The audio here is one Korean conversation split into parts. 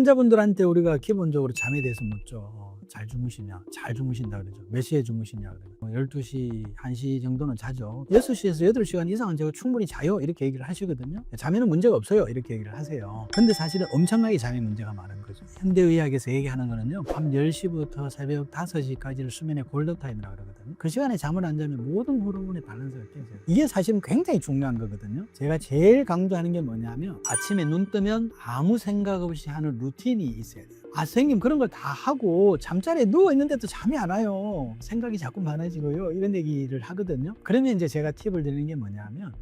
환자분들한테 우리가 기본적으로 잠에 대해서 묻죠. 잘 주무시냐? 잘 주무신다 그러죠. 몇 시에 주무시냐 그래요. 12시, 1시 정도는 자죠. 6시에서 8시간 이상은 제가 충분히 자요. 이렇게 얘기를 하시거든요. 잠에는 문제가 없어요. 이렇게 얘기를 하세요. 근데 사실은 엄청나게 잠에 문제가 많은 거죠. 현대의학에서 얘기하는 거는요. 밤 10시부터 새벽 5시까지를 수면의 골든타임이라고 그러거든요. 그 시간에 잠을 안 자면 모든 호르몬의 밸런스가 깨져요. 이게 사실은 굉장히 중요한 거거든요. 제가 제일 강조하는 게 뭐냐면 아침에 눈 뜨면 아무 생각 없이 하는 루틴이 있어야 돼요. 아 선생님 그런 걸 다 하고 잠자리에 누워있는데도 잠이 안 와요. 생각이 자꾸 많아지고요. 이런 얘기를 하거든요. 그러면 이제 제가 팁을 드리는 게 뭐냐면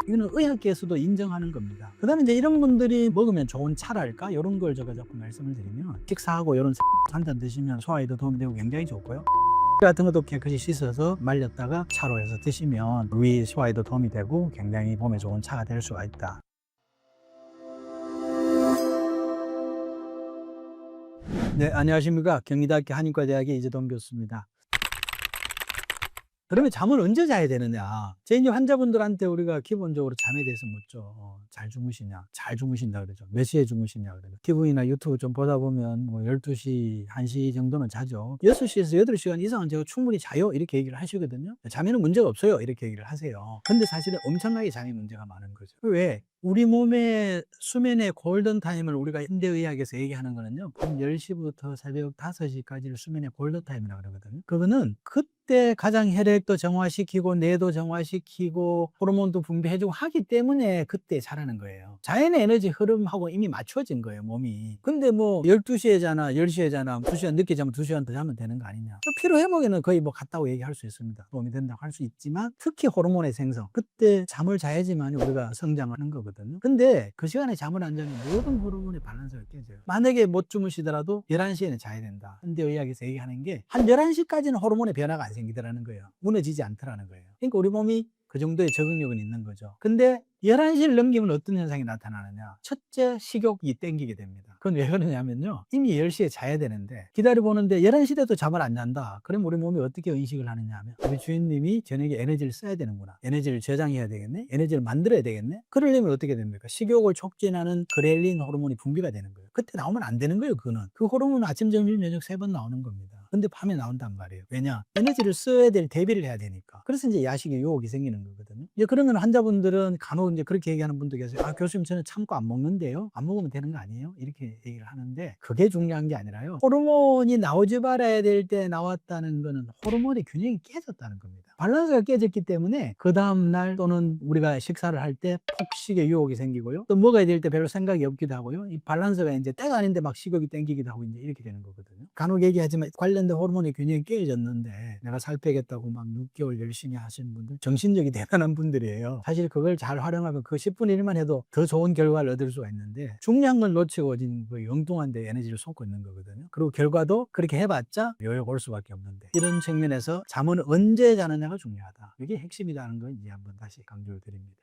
이거는 의학계에서도 인정하는 겁니다. 그 다음에 이제 이런 분들이 먹으면 좋은 차랄까? 이런 걸 제가 자꾸 말씀을 드리면 식사하고 이런 한 잔 드시면 소화에도 도움이 되고 굉장히 좋고요. 같은 것도 깨끗이 씻어서 말렸다가 차로 해서 드시면 위 소화에도 도움이 되고 굉장히 몸에 좋은 차가 될 수가 있다. 네, 안녕하십니까. 경희대학교 한의과대학의 이재동 교수입니다. 그러면 잠을 언제 자야 되느냐? 제 이제 환자분들한테 우리가 기본적으로 잠에 대해서 묻죠. 잘 주무시냐? 잘 주무신다 그러죠. 몇 시에 주무시냐 그래요. TV나 유튜브 좀 보다 보면 뭐 12시, 1시 정도는 자죠. 6시에서 8시간 이상은 제가 충분히 자요. 이렇게 얘기를 하시거든요. 잠에는 문제가 없어요. 이렇게 얘기를 하세요. 근데 사실은 엄청나게 잠에 문제가 많은 거죠. 왜? 우리 몸의 수면의 골든타임을 우리가 현대의학에서 얘기하는 거는요. 밤 10시부터 새벽 5시까지를 수면의 골든타임이라고 그러거든요. 그거는 그때 가장 혈액도 정화시키고 뇌도 정화시키고 호르몬도 분비해주고 하기 때문에 그때 자라는 거예요. 자연의 에너지 흐름하고 이미 맞춰진 거예요, 몸이. 근데 뭐 12시에 자나 10시에 자나 2시간 늦게 자면 2시간 더 자면 되는 거 아니냐. 피로 회복에는 거의 뭐 같다고 얘기할 수 있습니다. 도움이 된다고 할 수 있지만 특히 호르몬의 생성, 그때 잠을 자야지만 우리가 성장하는 거거든요. 근데 그 시간에 잠을 안 자면 모든 호르몬의 밸런스가 깨져요. 만약에 못 주무시더라도 11시에는 자야 된다. 현대의학에서 얘기하는 게 한 11시까지는 호르몬의 변화가 안 생기더라는 거예요. 무너지지 않더라는 거예요. 그러니까 우리 몸이 그 정도의 적응력은 있는 거죠. 근데 11시를 넘기면 어떤 현상이 나타나느냐? 첫째, 식욕이 땡기게 됩니다. 그건 왜 그러냐면요. 이미 10시에 자야 되는데 기다려보는데 11시 돼도 잠을 안 잔다. 그럼 우리 몸이 어떻게 인식을 하느냐 하면 우리 주인님이 저녁에 에너지를 써야 되는구나. 에너지를 저장해야 되겠네. 에너지를 만들어야 되겠네. 그러려면 어떻게 됩니까? 식욕을 촉진하는 그렐린 호르몬이 분비가 되는 거예요. 그때 나오면 안 되는 거예요. 그거는. 그 호르몬은 아침, 점심, 저녁 3번 나오는 겁니다. 근데 밤에 나온단 말이에요. 왜냐? 에너지를 써야 될 대비를 해야 되니까. 그래서 이제 야식의 유혹이 생기는 거거든요. 이제 그러면 환자분들은 간혹 이제 그렇게 얘기하는 분도 계세요. 아, 교수님 저는 참고 안 먹는데요. 안 먹으면 되는 거 아니에요? 이렇게 얘기를 하는데 그게 중요한 게 아니라요. 호르몬이 나오지 말아야 될 때 나왔다는 거는 호르몬의 균형이 깨졌다는 겁니다. 밸런스가 깨졌기 때문에 그 다음날 또는 우리가 식사를 할 때 폭식의 유혹이 생기고요. 또 먹어야 될 때 별로 생각이 없기도 하고요. 이 밸런스가 이제 때가 아닌데 막 식욕이 땡기기도 하고 이제 이렇게 되는 거거든요. 간혹 얘기하지만 관련된 호르몬의 균형이 깨졌는데 내가 살 빼겠다고 막 6개월 열심히 하시는 분들 정신력이 대단한 분들이에요. 사실 그걸 잘 활용하면 그 10분의 1만 해도 더 좋은 결과를 얻을 수가 있는데 중요한 걸 놓치고 지금 그 엉뚱한 데 에너지를 쏟고 있는 거거든요. 그리고 결과도 그렇게 해봤자 요요 올 수밖에 없는데 이런 측면에서 잠은 언제 자느냐가 중요하다. 이게 핵심이라는 걸 이제 한번 다시 강조를 드립니다.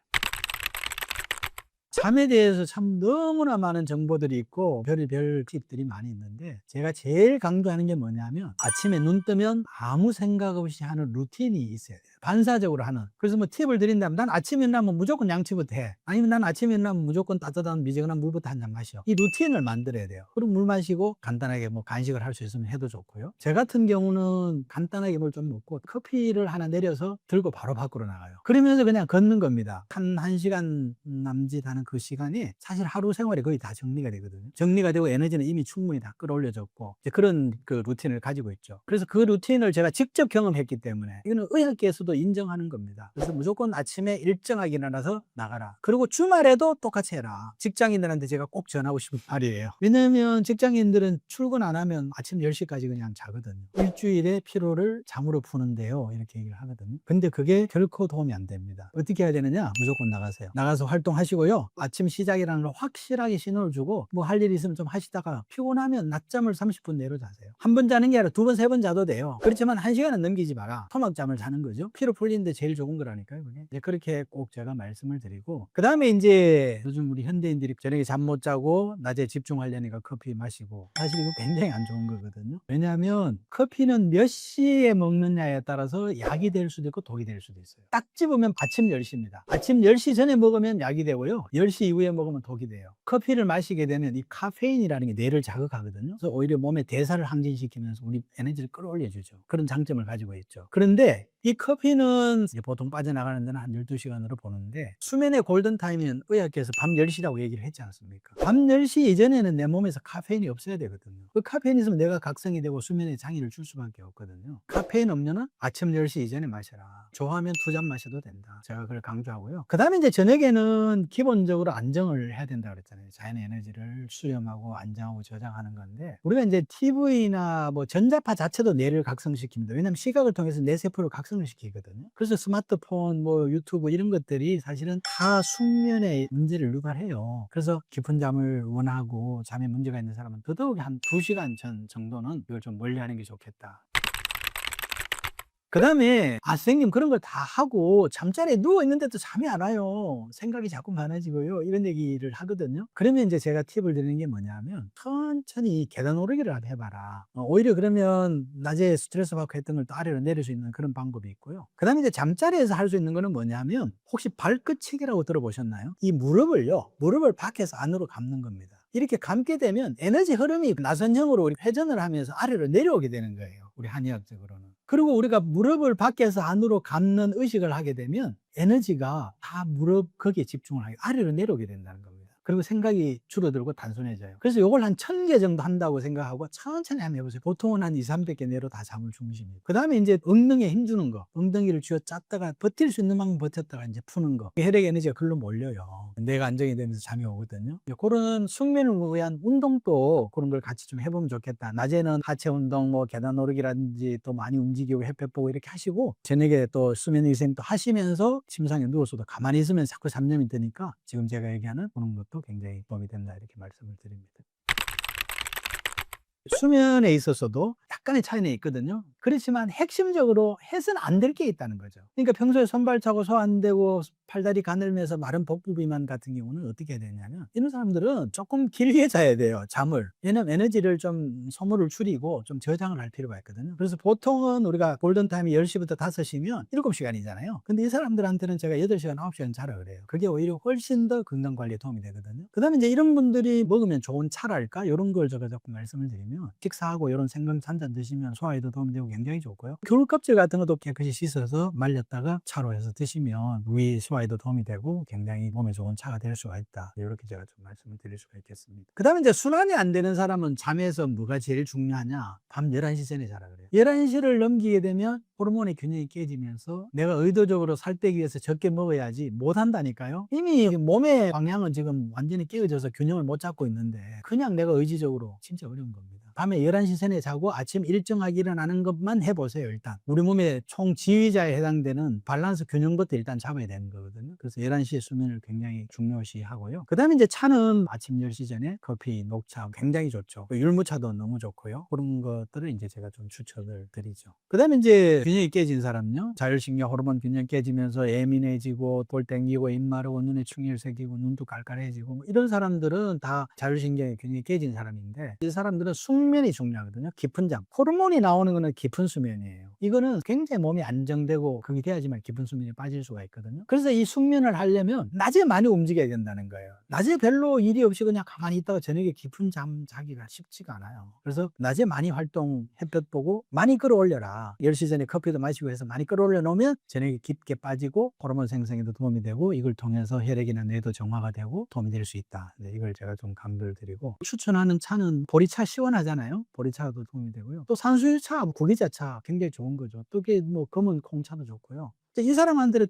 잠에 대해서 참 너무나 많은 정보들이 있고 별의별 팁들이 많이 있는데 제가 제일 강조하는 게 뭐냐면 아침에 눈 뜨면 아무 생각 없이 하는 루틴이 있어야 돼요. 반사적으로 하는. 그래서 뭐 팁을 드린다면 난 아침에 일어나면 무조건 양치부터 해. 아니면 난 아침에 일어나면 무조건 따뜻한 미지근한 물부터 한 잔 마셔. 이 루틴을 만들어야 돼요. 그리고 물 마시고 간단하게 뭐 간식을 할 수 있으면 해도 좋고요. 저 같은 경우는 간단하게 뭘 좀 먹고 커피를 하나 내려서 들고 바로 밖으로 나가요. 그러면서 그냥 걷는 겁니다. 한 1시간 남짓하는 그 시간이 사실 하루 생활이 거의 다 정리가 되거든요. 정리가 되고 에너지는 이미 충분히 다 끌어올려졌고 이제 그런 그 루틴을 가지고 있죠. 그래서 그 루틴을 제가 직접 경험했기 때문에 이거는 의학계에서도 인정하는 겁니다. 그래서 무조건 아침에 일정하게 일어나서 나가라. 그리고 주말에도 똑같이 해라. 직장인들한테 제가 꼭 전하고 싶은 말이에요. 왜냐면 직장인들은 출근 안 하면 아침 10시까지 그냥 자거든요. 일주일의 피로를 잠으로 푸는데요. 이렇게 얘기를 하거든요. 근데 그게 결코 도움이 안 됩니다. 어떻게 해야 되느냐? 무조건 나가세요. 나가서 활동하시고요. 아침 시작이라는 걸 확실하게 신호를 주고 뭐 할 일이 있으면 좀 하시다가 피곤하면 낮잠을 30분 내로 자세요. 한 번 자는 게 아니라 2번, 3번 자도 돼요. 그렇지만 1시간은 넘기지 마라. 토막잠을 자는 거죠. 피로 풀리는데 제일 좋은 거라니까요, 그게. 이제 그렇게 꼭 제가 말씀을 드리고, 그다음에 이제 요즘 우리 현대인들이 저녁에 잠 못 자고 낮에 집중하려니까 커피 마시고, 사실 이거 굉장히 안 좋은 거거든요. 왜냐하면 커피는 몇 시에 먹느냐에 따라서 약이 될 수도 있고 독이 될 수도 있어요. 딱 집으면 아침 10시입니다. 아침 10시 전에 먹으면 약이 되고요. 10시 이후에 먹으면 독이 돼요. 커피를 마시게 되면 이 카페인이라는 게 뇌를 자극하거든요. 그래서 오히려 몸의 대사를 항진시키면서 우리 에너지를 끌어올려주죠. 그런 장점을 가지고 있죠. 그런데 이 커피는 이제 보통 빠져나가는 데는 한 12시간으로 보는데, 수면의 골든타임은 의학계에서 밤 10시라고 얘기를 했지 않습니까? 밤 10시 이전에는 내 몸에서 카페인이 없어야 되거든요. 그 카페인이 있으면 내가 각성이 되고 수면에 장애를 줄 수밖에 없거든요. 카페인 음료는 아침 10시 이전에 마셔라. 좋아하면 2잔 마셔도 된다. 제가 그걸 강조하고요. 그 다음에 이제 저녁에는 기본적으로 안정을 해야 된다 그랬잖아요. 자연의 에너지를 수렴하고 안정하고 저장하는 건데, 우리가 이제 TV나 뭐 전자파 자체도 뇌를 각성시킵니다. 왜냐하면 시각을 통해서 뇌 세포를 각성을 시키거든요. 그래서 스마트폰, 뭐 유튜브 이런 것들이 사실은 다 숙면에 문제를 유발해요. 그래서 깊은 잠을 원하고 잠에 문제가 있는 사람은 더더욱 한 2시간 전 정도는 이걸 좀 멀리 하는 게 좋겠다. 그 다음에 선생님 그런 걸 다 하고 잠자리에 누워있는데도 잠이 안 와요. 생각이 자꾸 많아지고요. 이런 얘기를 하거든요. 그러면 이제 제가 팁을 드리는 게 뭐냐면, 천천히 계단 오르기를 한번 해봐라. 오히려 그러면 낮에 스트레스 받고 했던 걸 또 아래로 내릴 수 있는 그런 방법이 있고요. 그 다음에 이제 잠자리에서 할 수 있는 거는 뭐냐면, 혹시 발끝치기라고 들어보셨나요? 이 무릎을 밖에서 안으로 감는 겁니다. 이렇게 감게 되면 에너지 흐름이 나선형으로 우리 회전을 하면서 아래로 내려오게 되는 거예요. 우리 한의학적으로는. 그리고 우리가 무릎을 밖에서 안으로 감는 의식을 하게 되면 에너지가 다 무릎 거기에 집중을 하게 아래로 내려오게 된다는 겁니다. 그리고 생각이 줄어들고 단순해져요. 그래서 요걸 한 1000개 정도 한다고 생각하고 천천히 한번 해보세요. 보통은 한 200~300개 내로 다 잠을 주무십니다. 그 다음에 이제 엉덩이에 힘주는 거, 엉덩이를 쥐어 짰다가 버틸 수 있는 만큼 버텼다가 이제 푸는 거, 혈액 에너지가 글로 몰려요. 뇌가 안정이 되면서 잠이 오거든요. 그런 숙면을 위한 운동도 그런 걸 같이 좀 해보면 좋겠다. 낮에는 하체 운동, 뭐 계단 오르기라든지 또 많이 움직이고 햇볕 보고 이렇게 하시고, 저녁에 또 수면 위생도 하시면서 침상에 누워서도 가만히 있으면 자꾸 잡념이 드니까 지금 제가 얘기하는 그런 것도 굉장히 도움이 된다, 이렇게 말씀을 드립니다. 수면에 있어서도 약간의 차이는 있거든요. 그렇지만 핵심적으로 해서는 안 될 게 있다는 거죠. 그러니까 평소에 손발차고 소 안 되고 팔다리 가늘면서 마른 복부 비만 같은 경우는 어떻게 해야 되냐면, 이런 사람들은 조금 길게 자야 돼요, 잠을. 왜냐면 에너지를 좀 소모를 줄이고 좀 저장을 할 필요가 있거든요. 그래서 보통은 우리가 골든타임이 10시부터 5시면 7시간이잖아요. 근데 이 사람들한테는 제가 8시간, 9시간 자라 그래요. 그게 오히려 훨씬 더 건강관리에 도움이 되거든요. 그 다음에 이제 이런 분들이 먹으면 좋은 차랄까? 이런 걸 제가 자꾸 말씀을 드리면, 식사하고 이런 생강차 한 잔 드시면 소화에도 도움이 되고 굉장히 좋고요. 귤 껍질 같은 것도 깨끗이 씻어서 말렸다가 차로 해서 드시면 위 소화에도 도움이 되고 굉장히 몸에 좋은 차가 될 수가 있다. 이렇게 제가 좀 말씀을 드릴 수가 있겠습니다. 그 다음에 이제 순환이 안 되는 사람은 잠에서 뭐가 제일 중요하냐? 밤 11시 전에 자라 그래요. 11시를 넘기게 되면 호르몬의 균형이 깨지면서 내가 의도적으로 살 빼기 위해서 적게 먹어야지 못 한다니까요. 이미 몸의 방향은 지금 완전히 깨어져서 균형을 못 잡고 있는데, 그냥 내가 의지적으로 진짜 어려운 겁니다. 밤에 11시 전에 자고 아침 일정하게 일어나는 것만 해보세요. 일단 우리 몸의 총 지휘자에 해당되는 밸런스 균형부터 일단 잡아야 되는 거거든요. 그래서 11시에 수면을 굉장히 중요시 하고요. 그 다음에 이제 차는 아침 10시 전에 커피, 녹차 굉장히 좋죠. 율무차도 너무 좋고요. 그런 것들을 이제 제가 좀 추천을 드리죠. 그 다음에 이제 균형이 깨진 사람요, 자율신경 호르몬 균형 깨지면서 예민해지고 볼 땡기고 입 마르고 눈에 충혈 생기고 눈도 깔깔해지고 뭐 이런 사람들은 다 자율신경의 균형이 깨진 사람인데, 이 사람들은 숙면이 중요하거든요. 깊은 잠, 호르몬이 나오는 거는 깊은 수면이에요. 이거는 굉장히 몸이 안정되고 그게 돼야지만 깊은 수면에 빠질 수가 있거든요. 그래서 이 숙면을 하려면 낮에 많이 움직여야 된다는 거예요. 낮에 별로 일이 없이 그냥 가만히 있다가 저녁에 깊은 잠 자기가 쉽지가 않아요. 그래서 낮에 많이 활동, 햇볕 보고 많이 끌어올려라. 10시 전에 커피도 마시고 해서 많이 끌어올려 놓으면 저녁에 깊게 빠지고 호르몬 생성에도 도움이 되고, 이걸 통해서 혈액이나 뇌도 정화가 되고 도움이 될 수 있다. 이걸 제가 좀 강조를 드리고, 추천하는 차는 보리차, 시원하잖아요. 보리차도 도움이 되고요. 또 산수유차, 구기자차 굉장히 좋은 거죠. 또 이게 뭐 검은 콩차도 좋고요. 이 사람한테는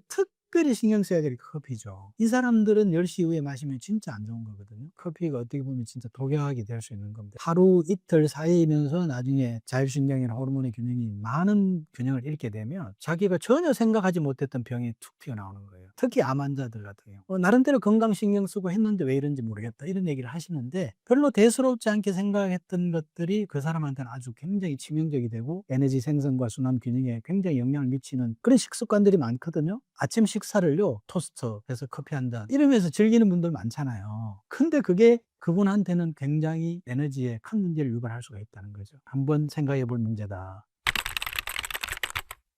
특별히 신경 써야 될 게 커피죠. 이 사람들은 10시 이후에 마시면 진짜 안 좋은 거거든요. 커피가 어떻게 보면 진짜 독약이 될 수 있는 겁니다. 하루 이틀 쌓이면서 나중에 자율신경이나 호르몬의 균형이 많은 균형을 잃게 되면 자기가 전혀 생각하지 못했던 병이 툭 튀어나오는 거예요. 특히 암 환자들 같은 경우. 나름대로 건강 신경 쓰고 했는데 왜 이런지 모르겠다 이런 얘기를 하시는데, 별로 대수롭지 않게 생각했던 것들이 그 사람한테는 아주 굉장히 치명적이 되고 에너지 생성과 순환 균형에 굉장히 영향을 미치는 그런 식습관들이 많거든요. 아침 식사를요, 토스트 해서 커피 한 잔 이러면서 즐기는 분들 많잖아요. 근데 그게 그분한테는 굉장히 에너지에 큰 문제를 유발할 수가 있다는 거죠. 한번 생각해 볼 문제다.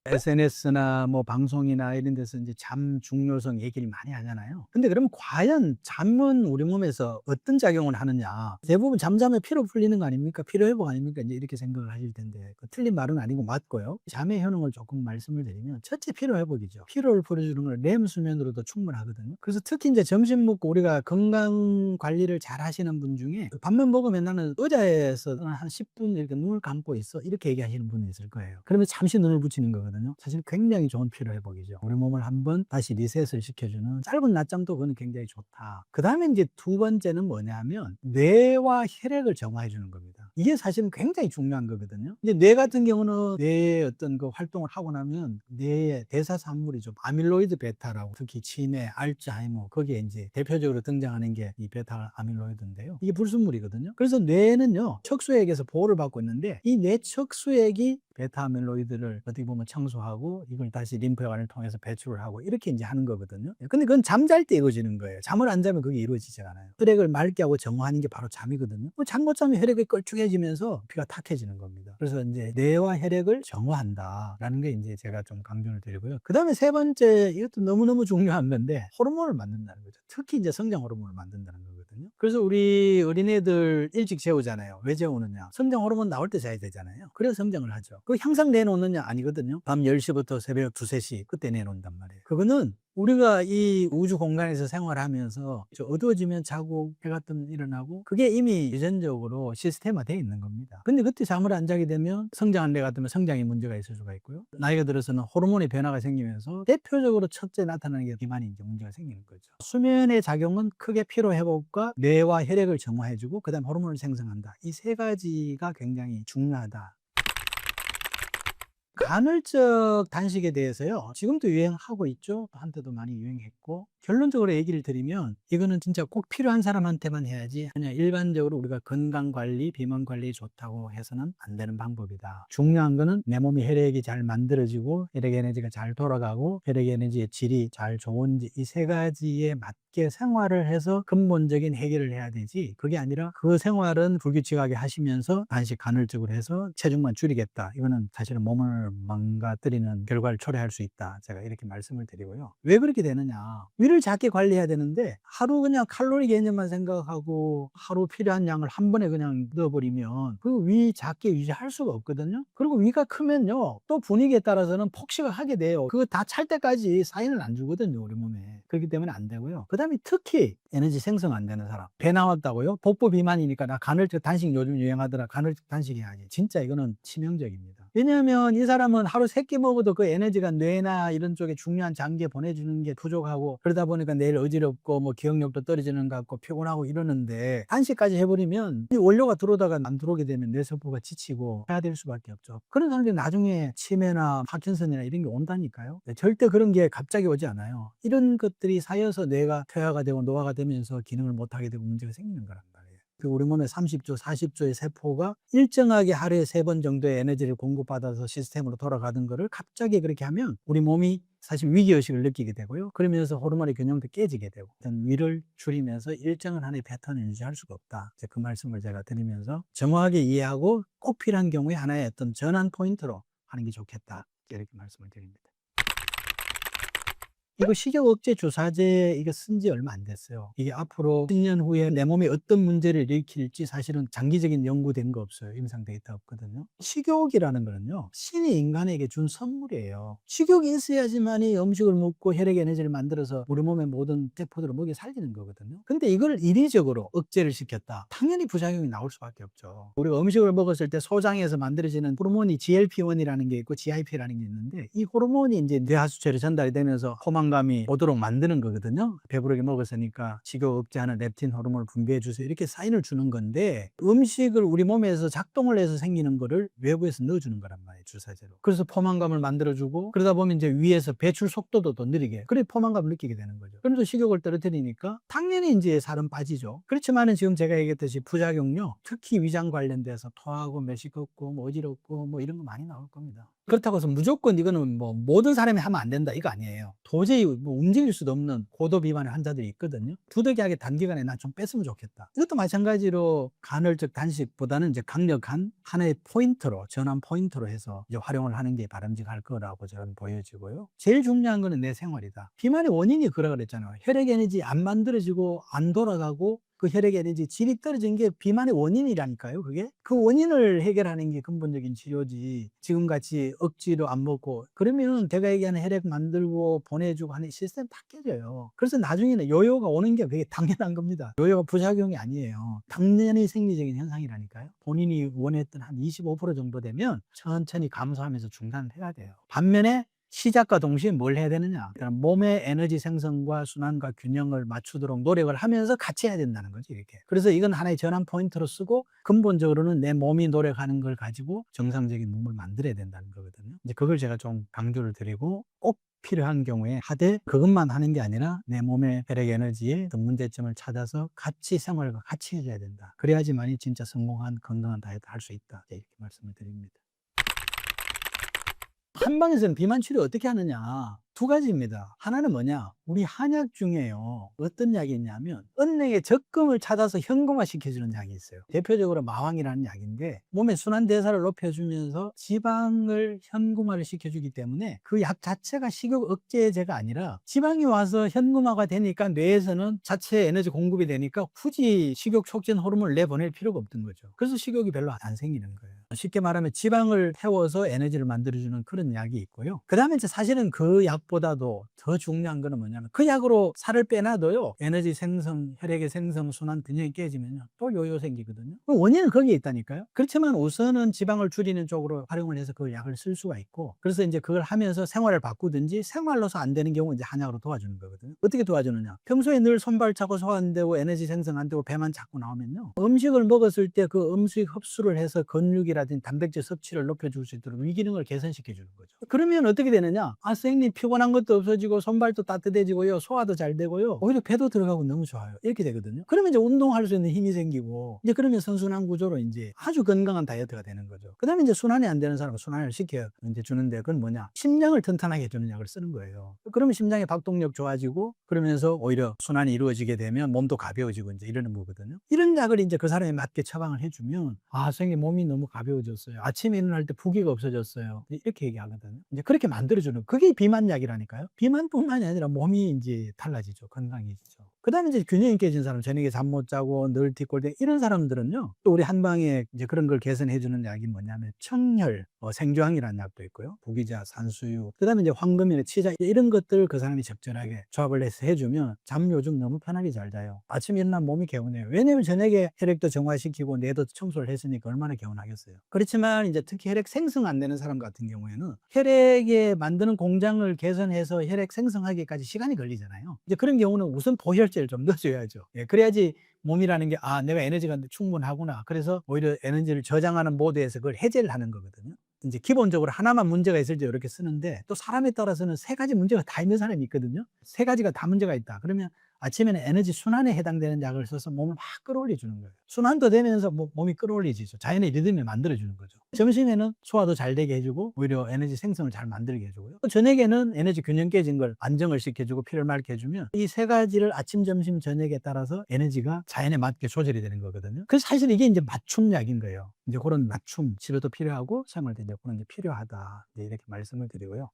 SNS나 뭐 방송이나 이런 데서 이제 잠 중요성 얘기를 많이 하잖아요. 근데 그러면 과연 잠은 우리 몸에서 어떤 작용을 하느냐? 대부분 잠자면 피로 풀리는 거 아닙니까? 피로 회복 아닙니까? 이제 이렇게 생각을 하실 텐데, 그 틀린 말은 아니고 맞고요. 잠의 효능을 조금 말씀을 드리면, 첫째 피로 회복이죠. 피로를 풀어주는 걸 렘 수면으로도 충분하거든요. 그래서 특히 이제 점심 먹고 우리가 건강 관리를 잘 하시는 분 중에 밥만 먹으면 나는 의자에서 한 10분 이렇게 눈을 감고 있어, 이렇게 얘기하시는 분이 있을 거예요. 그러면 잠시 눈을 붙이는 거거든요. 사실 굉장히 좋은 피로 회복이죠. 우리 몸을 한번 다시 리셋을 시켜주는 짧은 낮잠도 그건 굉장히 좋다. 그 다음에 이제 두 번째는 뭐냐면 뇌와 혈액을 정화해 주는 겁니다. 이게 사실은 굉장히 중요한 거거든요. 이제 뇌 같은 경우는 뇌의 어떤 그 활동을 하고 나면 뇌의 대사 산물이죠. 아밀로이드 베타라고, 특히 치매, 알츠하이머, 거기에 이제 대표적으로 등장하는 게 이 베타 아밀로이드인데요. 이게 불순물이거든요. 그래서 뇌는요, 척수액에서 보호를 받고 있는데, 이 뇌 척수액이 베타 아밀로이드를 어떻게 보면 청소하고 이걸 다시 림프혈관을 통해서 배출을 하고 이렇게 이제 하는 거거든요. 근데 그건 잠잘 때 이루어지는 거예요. 잠을 안 자면 그게 이루어지지 않아요. 혈액을 맑게 하고 정화하는 게 바로 잠이거든요. 잠 못 자면 혈액이 걸쭉해지면서 피가 탁해지는 겁니다. 그래서 이제 뇌와 혈액을 정화한다라는 게 이제 제가 좀 강조를 드리고요. 그 다음에 세 번째, 이것도 너무너무 중요한 건데, 호르몬을 만든다는 거죠. 특히 이제 성장 호르몬을 만든다는 거거든요. 그래서 우리 어린애들 일찍 재우잖아요. 왜 재우느냐? 성장 호르몬 나올 때 자야 되잖아요. 그래서 성장을 하죠. 그 항상 내놓느냐? 아니거든요. 밤 10시부터 새벽 2, 3시 그때 내놓는단 말이에요. 그거는 우리가 이 우주 공간에서 생활하면서 어두워지면 자고 해가 뜨면 일어나고, 그게 이미 유전적으로 시스템화되어 있는 겁니다. 근데 그때 잠을 안 자게 되면 성장한 애 같으면 성장에 문제가 있을 수가 있고요. 나이가 들어서는 호르몬의 변화가 생기면서 대표적으로 첫째 나타나는 게 비만이 이제 문제가 생기는 거죠. 수면의 작용은 크게 피로 회복과 뇌와 혈액을 정화해주고 그다음 호르몬을 생성한다. 이 세 가지가 굉장히 중요하다. 간헐적 단식에 대해서요, 지금도 유행하고 있죠. 한때도 많이 유행했고, 결론적으로 얘기를 드리면 이거는 진짜 꼭 필요한 사람한테만 해야지, 그냥 일반적으로 우리가 건강관리, 비만관리에 좋다고 해서는 안 되는 방법이다. 중요한 거는 내 몸이 혈액이 잘 만들어지고 혈액 에너지가 잘 돌아가고 혈액 에너지의 질이 잘 좋은지, 이 세 가지에 맞게 생활을 해서 근본적인 해결을 해야 되지, 그게 아니라 그 생활은 불규칙하게 하시면서 단식 간헐적으로 해서 체중만 줄이겠다, 이거는 사실은 몸을 망가뜨리는 결과를 초래할 수 있다. 제가 이렇게 말씀을 드리고요. 왜 그렇게 되느냐? 위를 작게 관리해야 되는데 하루 그냥 칼로리 개념만 생각하고 하루 필요한 양을 한 번에 그냥 넣어버리면 그 위 작게 유지할 수가 없거든요. 그리고 위가 크면요, 또 분위기에 따라서는 폭식을 하게 돼요. 그거 다 찰 때까지 사인을 안 주거든요, 우리 몸에. 그렇기 때문에 안 되고요. 그 다음에 특히 에너지 생성 안 되는 사람, 배 나왔다고요? 복부 비만이니까 나 간헐적 단식 요즘 유행하더라, 간헐적 단식 해야지. 진짜 이거는 치명적입니다. 왜냐하면 이 사람은 하루 3끼 먹어도 그 에너지가 뇌나 이런 쪽에 중요한 장기에 보내주는 게 부족하고, 그러다 보니까 내일 어지럽고 뭐 기억력도 떨어지는 것 같고 피곤하고 이러는데, 단식까지 해버리면 이 원료가 들어오다가 안 들어오게 되면 뇌세포가 지치고 해야 될 수밖에 없죠. 그런 사람들이 나중에 치매나 파킨슨이나 이런 게 온다니까요. 절대 그런 게 갑자기 오지 않아요. 이런 것들이 쌓여서 뇌가 퇴화가 되고 노화가 되면서 기능을 못하게 되고 문제가 생기는 거란 말이에요. 우리 몸에 30조, 40조의 세포가 일정하게 하루에 3번 정도의 에너지를 공급받아서 시스템으로 돌아가는 거를 갑자기 그렇게 하면 우리 몸이 사실 위기의식을 느끼게 되고요. 그러면서 호르몬의 균형도 깨지게 되고, 위를 줄이면서 일정한 하나의 패턴을 유지할 수가 없다. 그 말씀을 제가 드리면서 정확하게 이해하고 꼭 필요한 경우에 하나의 어떤 전환 포인트로 하는 게 좋겠다, 이렇게 말씀을 드립니다. 이거 식욕 억제 주사제 이거 쓴 지 얼마 안 됐어요. 이게 앞으로 10년 후에 내 몸에 어떤 문제를 일으킬지 사실은 장기적인 연구된 거 없어요. 임상 데이터 없거든요. 식욕이라는 거는요, 신이 인간에게 준 선물이에요. 식욕이 있어야지만이 음식을 먹고 혈액 에너지를 만들어서 우리 몸의 모든 세포들을 먹여 살리는 거거든요. 근데 이걸 인위적으로 억제를 시켰다, 당연히 부작용이 나올 수밖에 없죠. 우리가 음식을 먹었을 때 소장에서 만들어지는 호르몬이 GLP-1이라는 게 있고 GIP라는 게 있는데, 이 호르몬이 이제 뇌하수체로 전달이 되면서 호막 포만감이 오도록 만드는 거거든요. 배부르게 먹었으니까 식욕 억제하는 렙틴 호르몬을 분비해 주세요. 이렇게 사인을 주는 건데 음식을 우리 몸에서 작동을 해서 생기는 거를 외부에서 넣어주는 거란 말이에요. 주사제로. 그래서 포만감을 만들어주고 그러다 보면 이제 위에서 배출 속도도 더 느리게 그래 포만감을 느끼게 되는 거죠. 그러면서 식욕을 떨어뜨리니까 당연히 이제 살은 빠지죠. 그렇지만은 지금 제가 얘기했듯이 부작용요. 특히 위장 관련돼서 토하고 메식없고 뭐 어지럽고 뭐 이런 거 많이 나올 겁니다. 그렇다고 해서 무조건 이거는 뭐 모든 사람이 하면 안 된다 이거 아니에요. 도저히 뭐 움직일 수도 없는 고도 비만의 환자들이 있거든요. 부득이하게 단기간에 난 좀 뺐으면 좋겠다. 이것도 마찬가지로 간헐적 단식보다는 이제 강력한 하나의 포인트로 전환 포인트로 해서 이제 활용을 하는 게 바람직할 거라고 저는 보여지고요. 제일 중요한 거는 내 생활이다. 비만의 원인이 그러라 그랬잖아요. 혈액 에너지 안 만들어지고 안 돌아가고 그 혈액 에너지 질이 떨어진 게 비만의 원인이라니까요. 그게 그 원인을 해결하는 게 근본적인 치료지. 지금같이 억지로 안 먹고 그러면 제가 얘기하는 혈액 만들고 보내주고 하는 시스템 다 깨져요. 그래서 나중에는 요요가 오는 게 되게 당연한 겁니다. 요요가 부작용이 아니에요. 당연히 생리적인 현상이라니까요. 본인이 원했던 한 25% 정도 되면 천천히 감소하면서 중단을 해야 돼요. 반면에 시작과 동시에 뭘 해야 되느냐? 그러니까 몸의 에너지 생성과 순환과 균형을 맞추도록 노력을 하면서 같이 해야 된다는 거죠, 이렇게. 그래서 이건 하나의 전환 포인트로 쓰고 근본적으로는 내 몸이 노력하는 걸 가지고 정상적인 몸을 만들어야 된다는 거거든요. 이제 그걸 제가 좀 강조를 드리고 꼭 필요한 경우에 하되 그것만 하는 게 아니라 내 몸의 혈액 에너지의 어떤 문제점을 찾아서 같이 생활과 같이 해줘야 된다. 그래야지만이 진짜 성공한 건강한 다이어트 할 수 있다. 이렇게 말씀을 드립니다. 한방에서는 비만 치료 어떻게 하느냐? 두 가지입니다. 하나는 뭐냐? 우리 한약 중에요. 어떤 약이 있냐면 은행의 적금을 찾아서 현금화 시켜주는 약이 있어요. 대표적으로 마황이라는 약인데 몸의 순환대사를 높여주면서 지방을 현금화를 시켜주기 때문에 그 약 자체가 식욕 억제제가 아니라 지방이 와서 현금화가 되니까 뇌에서는 자체 에너지 공급이 되니까 굳이 식욕 촉진 호르몬을 내보낼 필요가 없던 거죠. 그래서 식욕이 별로 안 생기는 거예요. 쉽게 말하면 지방을 태워서 에너지를 만들어주는 그런 약이 있고요. 그 다음에 이제 사실은 그 약보다도 더 중요한 거는 뭐냐면 그 약으로 살을 빼놔도요. 에너지 생성, 혈액의 생성, 순환 균형이 깨지면요. 또 요요 생기거든요. 그 원인은 거기에 있다니까요. 그렇지만 우선은 지방을 줄이는 쪽으로 활용을 해서 그 약을 쓸 수가 있고 그래서 이제 그걸 하면서 생활을 바꾸든지 생활로서 안 되는 경우 이제 한약으로 도와주는 거거든요. 어떻게 도와주느냐. 평소에 늘 손발 차고 소 안 되고 에너지 생성 안 되고 배만 자꾸 나오면요. 음식을 먹었을 때 그 음식 흡수를 해서 근육이라든지 단백질 섭취를 높여줄 수 있도록 위기능을 개선시켜 주는 거죠. 그러면 어떻게 되느냐? 아, 선생님 피곤한 것도 없어지고 손발도 따뜻해지고요. 소화도 잘 되고요. 오히려 배도 들어가고 너무 좋아요. 이렇게 되거든요. 그러면 이제 운동할 수 있는 힘이 생기고 이제 그러면 선순환 구조로 이제 아주 건강한 다이어트가 되는 거죠. 그다음에 이제 순환이 안 되는 사람은 순환을 시켜 이제 주는데 그건 뭐냐? 심장을 튼튼하게 해주는 약을 쓰는 거예요. 그러면 심장의 박동력 좋아지고 그러면서 오히려 순환이 이루어지게 되면 몸도 가벼워지고 이제 이러는 거거든요. 이런 약을 이제 그 사람에 맞게 처방을 해주면 아, 선생님 몸이 너무 가벼워졌어요. 아침에 일어날 때 부기가 없어졌어요. 이렇게 얘기하거든요. 이제 그렇게 만들어주는 그게 비만약이라니까요. 비만뿐만이 아니라 몸이 이제 달라지죠. 건강해지죠. 그 다음에 이제 균형이 깨진 사람, 저녁에 잠 못 자고 늘 뒷골대 이런 사람들은요. 또 우리 한방에 이제 그런 걸 개선해주는 약이 뭐냐면 청혈, 생조항이라는 약도 있고요. 부기자, 산수유, 그 다음에 이제 황금이나 치자 이런 것들 그 사람이 적절하게 조합을 해서 해주면 잠 요즘 너무 편하게 잘 자요. 아침에 일어나면 몸이 개운해요. 왜냐면 저녁에 혈액도 정화시키고 뇌도 청소를 했으니까 얼마나 개운하겠어요. 그렇지만 이제 특히 혈액 생성 안 되는 사람 같은 경우에는 혈액에 만드는 공장을 개선해서 혈액 생성하기까지 시간이 걸리잖아요. 이제 그런 경우는 우선 보혈제를 좀 넣어줘야죠. 예, 그래야지 몸이라는 게 아, 내가 에너지가 충분하구나. 그래서 오히려 에너지를 저장하는 모드에서 그걸 해제를 하는 거거든요. 이제 기본적으로 하나만 문제가 있을 때 이렇게 쓰는데 또 사람에 따라서는 세 가지 문제가 다 있는 사람이 있거든요. 세 가지가 다 문제가 있다. 그러면 아침에는 에너지 순환에 해당되는 약을 써서 몸을 막 끌어올려 주는 거예요. 순환도 되면서 몸이 끌어올리지죠. 자연의 리듬을 만들어 주는 거죠. 점심에는 소화도 잘 되게 해주고 오히려 에너지 생성을 잘 만들게 해주고요. 또 저녁에는 에너지 균형 깨진 걸 안정을 시켜주고 피를 맑게 해주면 이 세 가지를 아침, 점심, 저녁에 따라서 에너지가 자연에 맞게 조절이 되는 거거든요. 그래서 사실 이게 이제 맞춤약인 거예요. 이제 그런 맞춤 치료도 필요하고 생활도 이제 그런 게 필요하다. 이렇게 말씀을 드리고요.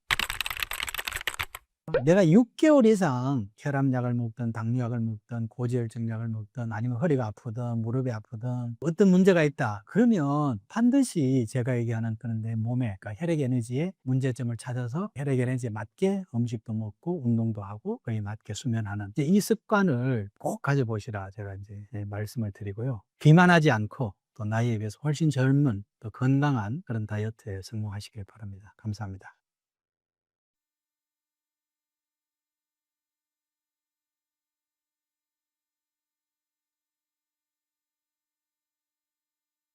내가 6개월 이상 혈압약을 먹든 당뇨약을 먹든 고지혈증 약을 먹든 아니면 허리가 아프든 무릎이 아프든 어떤 문제가 있다 그러면 반드시 제가 얘기하는 그런 내 몸에 그러니까 혈액 에너지의 문제점을 찾아서 혈액 에너지에 맞게 음식도 먹고 운동도 하고 그에 맞게 수면하는 이제 이 습관을 꼭 가져보시라 제가 이제 말씀을 드리고요. 비만하지 않고 또 나이에 비해서 훨씬 젊은 또 건강한 그런 다이어트에 성공하시길 바랍니다. 감사합니다.